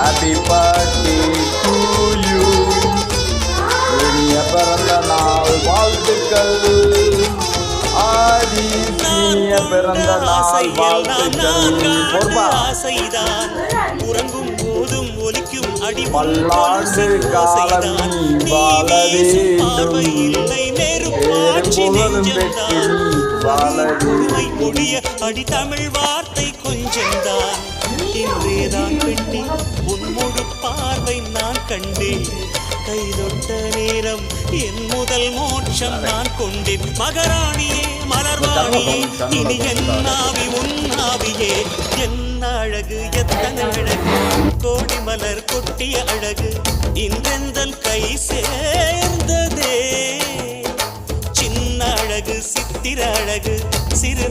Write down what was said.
Happy birthday to you. இனிய பிறந்த நாள் வாழ்த்துக்கள். ஆதி இனிய பிறந்த நாள் வாழ்த்துக்கள். பொறுப்பா உறங்கும் போதும் ஒலிக்கும் அடி பல்லாண்டு காலம் நீ வாழ வேண்டும். புகழும் பெற்று நீ வாழ வேண்டும். கொடிய அடி தமிழ் வார்த்தை கொஞ்சம்தான் இன்றேதான் பெண்ணி உன் முழு பார்வை நான் கண்டேன். கைதொட்ட நேரம் என் முதல் மோட்சம் நான் கொண்டேன். மகராணியே மலர்வாணியே இனி என்னாவி உன்னாவியே என்ன அழகு எத்தனை அழகு கோடி மலர் கொட்டிய அழகு இன்றெந்தன் கை சேர்ந்ததே. சின்ன அழகு சித்திர அழகு சிறு